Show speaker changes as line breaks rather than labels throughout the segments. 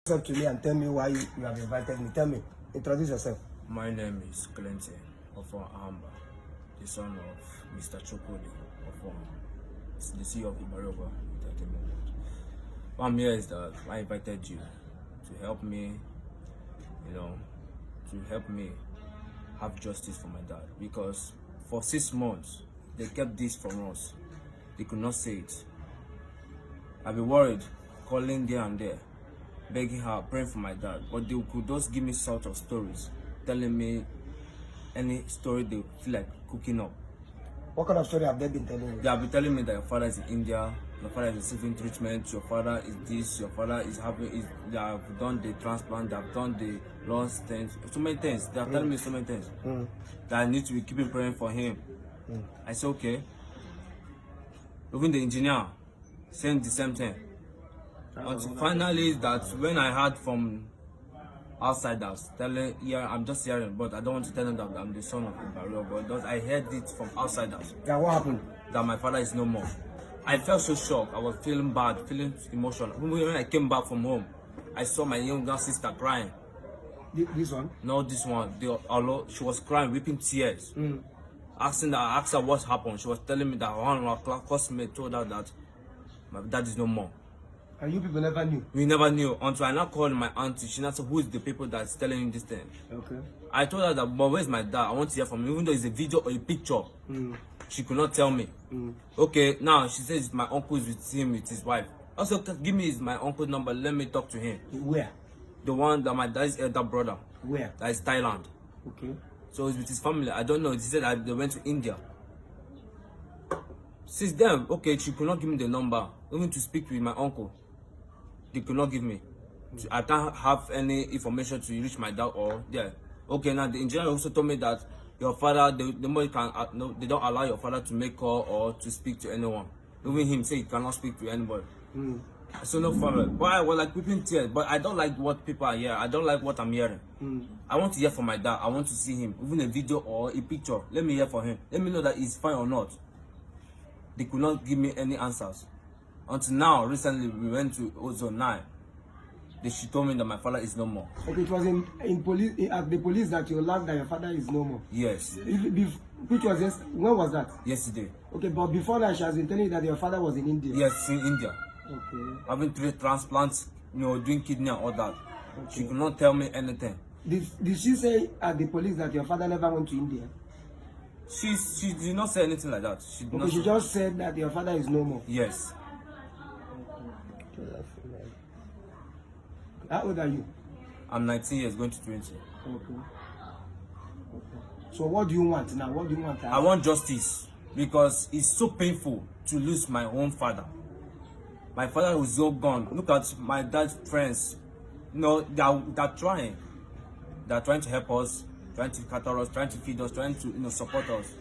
Up to me and tell me why you have invited me. Tell me, introduce yourself.
My name is Clinton of Amba, the son of Mr. Chokoli of the CEO of Ibari Ogwa. What I'm here is that I invited you to help me, to help me have justice for my dad, because for 6 months they kept this from us. They could not say it. I've been worried, calling there and there, begging her, praying for my dad, but they could just give me sort of stories, telling me any story they feel like cooking up.
What kind of story have they been telling you?
They have been telling me that your father is in India, your father is receiving treatment, your father is this, your father is having, they have done the transplant, they have done the lost things, so many things. They are telling me so many things that I need to be keeping praying for him. I said, okay. Even the engineer saying the same thing. Until finally, that when I heard from outsiders telling, yeah, I'm just hearing, but I don't want to tell them that I'm the son of Ibari Ogwa, but I heard it from outsiders.
Yeah, what happened?
That my father is no more. I felt so shocked. I was feeling bad, feeling emotional. When I came back from home, I saw my younger sister crying.
This one?
No, this one. She was crying, weeping tears. I asked her what happened. She was telling me that one of our classmates told her that my dad is no more.
And you people never knew?
We never knew until I now called my auntie. She now said, who is the people that's telling you this thing?
Okay.
I told her that, but where's my dad? I want to hear from him. Even though it's a video or a picture, she could not tell me. Okay, now she says my uncle is with him, with his wife. Also, give me my uncle's number. Let me talk to him.
Where?
The one that my dad's elder brother.
Where?
That is Thailand.
Okay.
So it's with his family. I don't know. He said that they went to India. Since then, okay, she could not give me the number. Even to speak with my uncle, they could not give me. I can't have any information to reach my dad or there. Okay, now the engineer also told me that your father, the more you can, no, they don't allow your father to make call or to speak to anyone. Even him say he cannot speak to anybody. So no problem. But I was like weeping tears. But I don't like what people are hearing. I don't like what I'm hearing. I want to hear from my dad. I want to see him, even a video or a picture. Let me hear from him. Let me know that he's fine or not. They could not give me any answers. Until now, recently we went to Ozone 9. She told me that my father is no more.
Okay, it was in police at the police that you learned that your father is no more.
Yes.
Which was when was that?
Yesterday.
Okay, but before that she has been telling you that your father was in India.
Yes, in India.
Okay.
Having 3 transplants, doing kidney and all that. Okay. She could not tell me anything.
Did she say at the police that your father never went to India?
She did not say anything like that.
She just said that your father is no more.
Yes.
How old are you?
I'm 19 years, going to 20.
Okay. So what do you want now? What do you want?
I want justice, because it's so painful to lose my own father. My father was so gone. Look at my dad's friends. They're trying. They're trying to help us, trying to cater us, trying to feed us, trying to support us.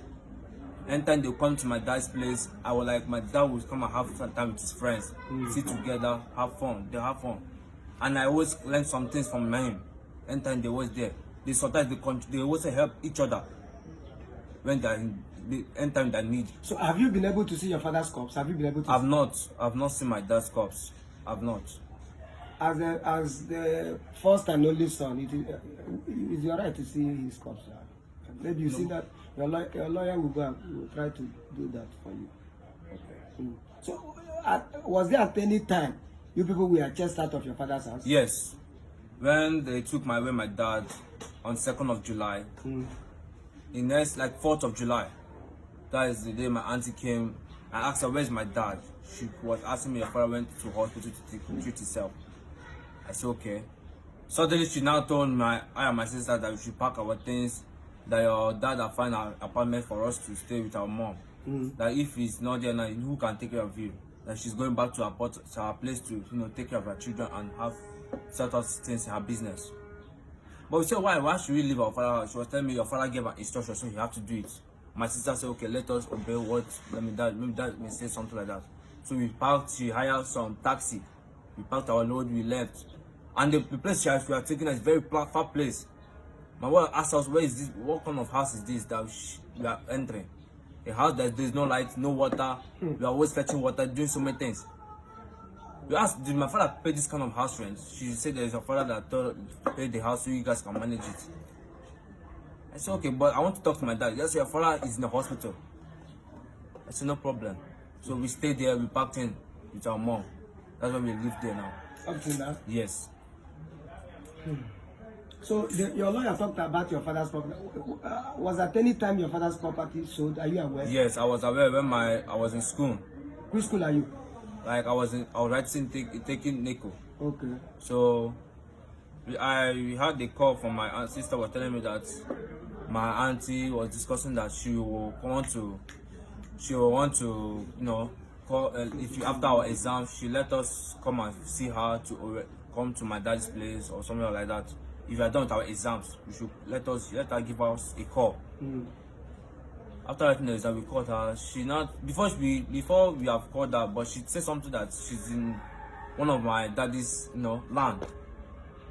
Anytime they come to my dad's place, I was like, my dad will come and have some time with his friends, sit together, have fun. They have fun. And I always learn some things from him. Anytime they was there, they always help each other when they're in anytime they need.
So have you been able to see your father's corpse? Have you been able to?
I've not seen my dad's corpse. I've not.
As the first and only son, it is your right to see his corpse. Maybe you see that your lawyer will go and will try to do that for you. Okay. So was there at any time you people were chased out of your father's house?
Yes. When they took away my dad on 2nd of July, in next like 4th of July, that is the day my auntie came. I asked her, where's my dad? She was asking me if I went to hospital to treat himself. I said, okay. Suddenly she now told I and my sister that we should pack our things, that your dad will find an apartment for us to stay with our mom. That if he's not there now, who can take care of you? That she's going back to her place to take care of her children and have set up things in her business. But we said, why should we leave our father? She was telling me your father gave an instruction, so you have to do it. My sister said, okay, let us obey what maybe dad may say something like that. So we parked, she hired some taxi. We packed our load, we left. And the place we are taking is very far place. My wife asked us, where is this? What kind of house is this that we are entering? A house that there's no light, no water. We are always fetching water, doing so many things. We asked, did my father pay this kind of house rent? She said there's a father that paid the house so you guys can manage it. I said, okay, but I want to talk to my dad. Yes, your father is in the hospital. I said, no problem. So we stayed there, we packed in with our mom. That's why we live there now.
Up to now?
Yes.
So your lawyer talked about your father's property. Was at any time your father's property sold? Are you aware?
Yes, I was aware when I was in school.
Which school are you?
Like I was writing taking NICO.
Okay.
So I had a call from my aunt. Sister was telling me that my auntie was discussing that she will want to, you know, call if you after our exam, she let us come and see her to come to my dad's place or something like that. If you are done with our exams, you should let her give us a call. After writing the exam, we called her. She not before we have called her, but she said something that she's in one of my daddy's land,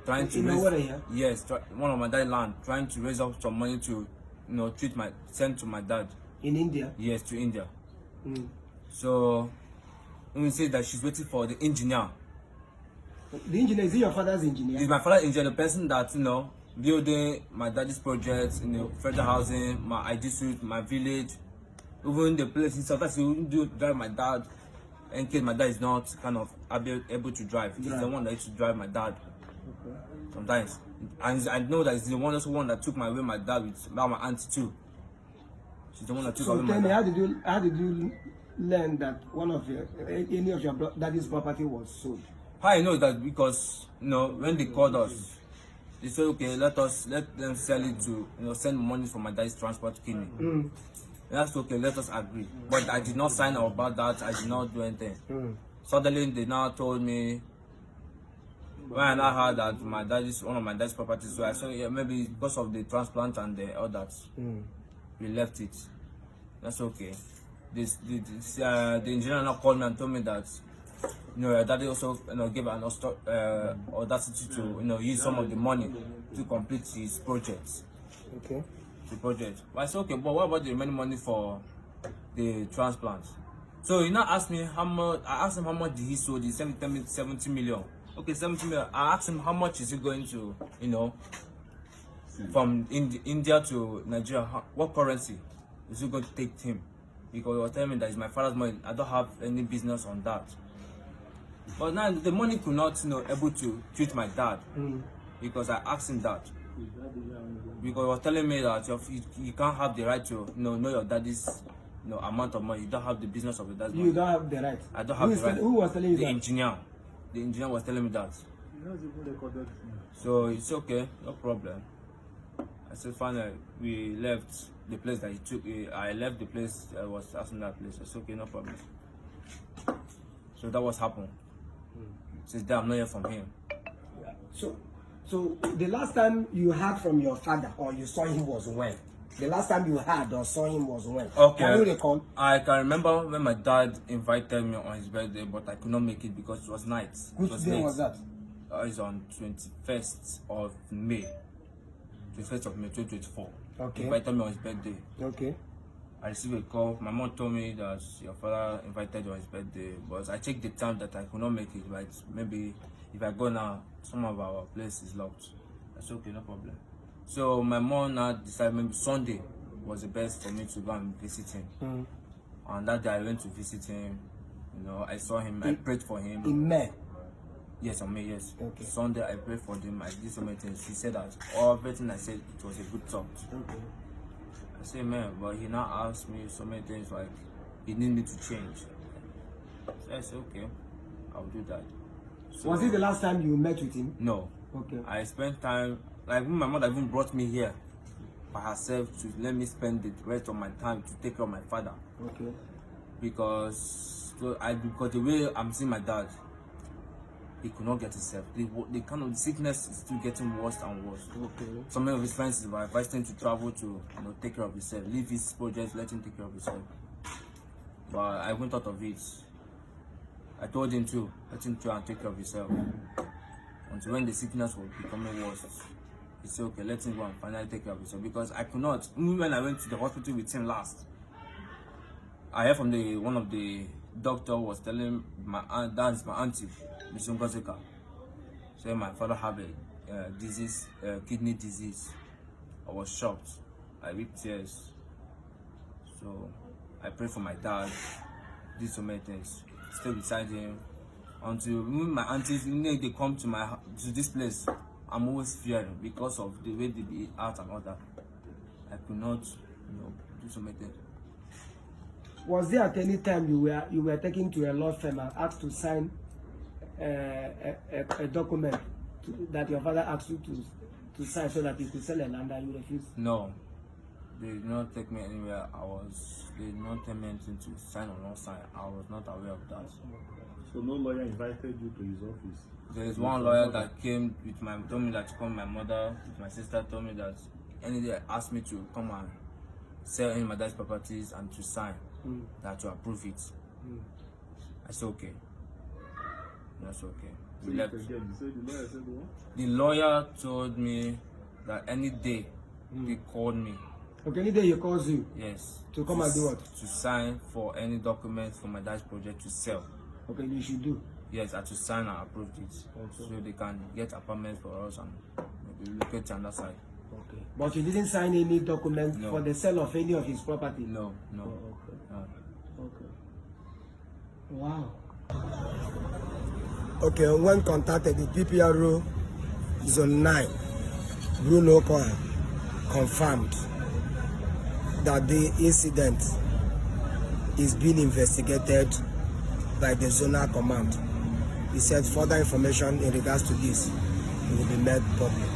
trying to raise, one of my daddy's land, trying to raise up some money to send to my dad
in India.
Yes, to India. So we say that she's waiting for the engineer.
The engineer, is he your father's engineer?
He's my father's engineer, the person that building my daddy's projects, federal housing, my ID suite, my village, even the place. Sometimes he wouldn't drive my dad in case my dad is not kind of able to drive. He's the one that used to drive my dad.
Okay.
Sometimes, and I know that he's the one that took my dad with my auntie too. She's the one that took away my dad.
So tell me, how did you learn that any of your daddy's property was sold?
How I know that because when they called us, they said, okay, let them sell it to send money for my dad's transport kidney. That's okay, let us agree. But I did not sign up about that. I did not do anything. Suddenly they now told me when I now heard that my dad is one of my dad's properties. So I said, yeah, maybe because of the transplant and the others, we left it. That's okay. The engineer now called me and told me that your daddy also gave an audacity to use some of the money to complete his projects.
Okay.
The project. Well, I said okay, but what about the remaining money for the transplant? So he now asked me how much. I asked him how much did he sold. He said 70 million. Okay, 70 million. I asked him how much is he going to from India to Nigeria. What currency is he going to take him? Because he was telling me that it's my father's money. I don't have any business on that. But now the money could not, able to treat my dad because I asked him that. Because he was telling me that you can't have the right to know your daddy's amount of money. You don't have the business of your dad's money.
You don't have the right.
I don't have the right.
Who was telling you that?
The engineer. The engineer was telling me that. So it's okay, no problem. I said finally we left the place that he took. I left the place. I was asking that place. I said okay, no problem. So that was happened. Since then, I'm not hear from him.
So the last time you heard from your father or you saw him was when? The last time you heard or saw him was when?
Okay.
Can you recall?
I can remember when my dad invited me on his birthday, but I could not make it because it was night.
Which day was that?
It's on 21st of May. 21st of May 2024.
Okay.
He invited me on his birthday.
Okay.
I received a call. My mom told me that your father invited you on his birthday, but I checked the time that I could not make it. Right? Maybe if I go now, some of our place is locked. That's okay, no problem. So my mom now decided maybe Sunday was the best for me to go and visit him. And that day I went to visit him. I saw him. I prayed for him.
In May?
Yes, on May, yes.
Okay.
Sunday I prayed for him. I did so many things. He said that everything I said, it was a good talk.
Okay.
I say, man, but he now asked me so many things like he need me to change. So I said, okay, I'll do that. So,
was it the last time you met with him?
No.
Okay.
I spent time, like my mother even brought me here by herself to let me spend the rest of my time to take care of my father.
Okay.
Because the way I'm seeing my dad, he could not get himself. The kind of sickness is still getting worse and worse.
Okay.
Some of his friends were advising him to travel to take care of himself, leave his projects, let him take care of himself. But I went out of it. I told him to let him try and take care of himself. Until when the sickness was becoming worse, he said, okay, let him go and finally take care of himself. Because I could not. Even when I went to the hospital with him last, I heard from one of the doctor was telling my aunt, that's my auntie, So my father had a disease, kidney disease. I was shocked. I wept tears. So I prayed for my dad, did so many things, stay beside him until my aunties, they come to this place. I'm always fearing because of the way they be out and all that. I could not, do so many things.
Was there at any time you were taken to a law firm and asked to sign a document that your father asked you to sign so that you could sell a land and you refused?
No, they did not take me anywhere. They did not tell me anything to sign or not sign. I was not aware of that.
So no lawyer invited you to his office?
There is one lawyer that came told me that to come. My mother, with my sister, told me that any day asked me to come and sell any of my dad's properties and to sign, that to approve it. I said okay. That's okay.
So
We left.
again, you said the lawyer said what?
The lawyer told me that any day he called me.
Okay, any day he calls you?
Yes.
To come and do what?
To sign for any documents for my dad's project to sell.
Okay, you should do.
Yes, I had to sign and approve it. So they can get apartments for us and maybe locate on that side.
Okay. But you didn't sign any document
No.
for the sale of any of his property?
No.
Oh, okay.
No.
Okay. Wow. Okay, when contacted the PPRO Zone 9, Bruno Okoya confirmed that the incident is being investigated by the zonal command. He said further information in regards to this will be made public.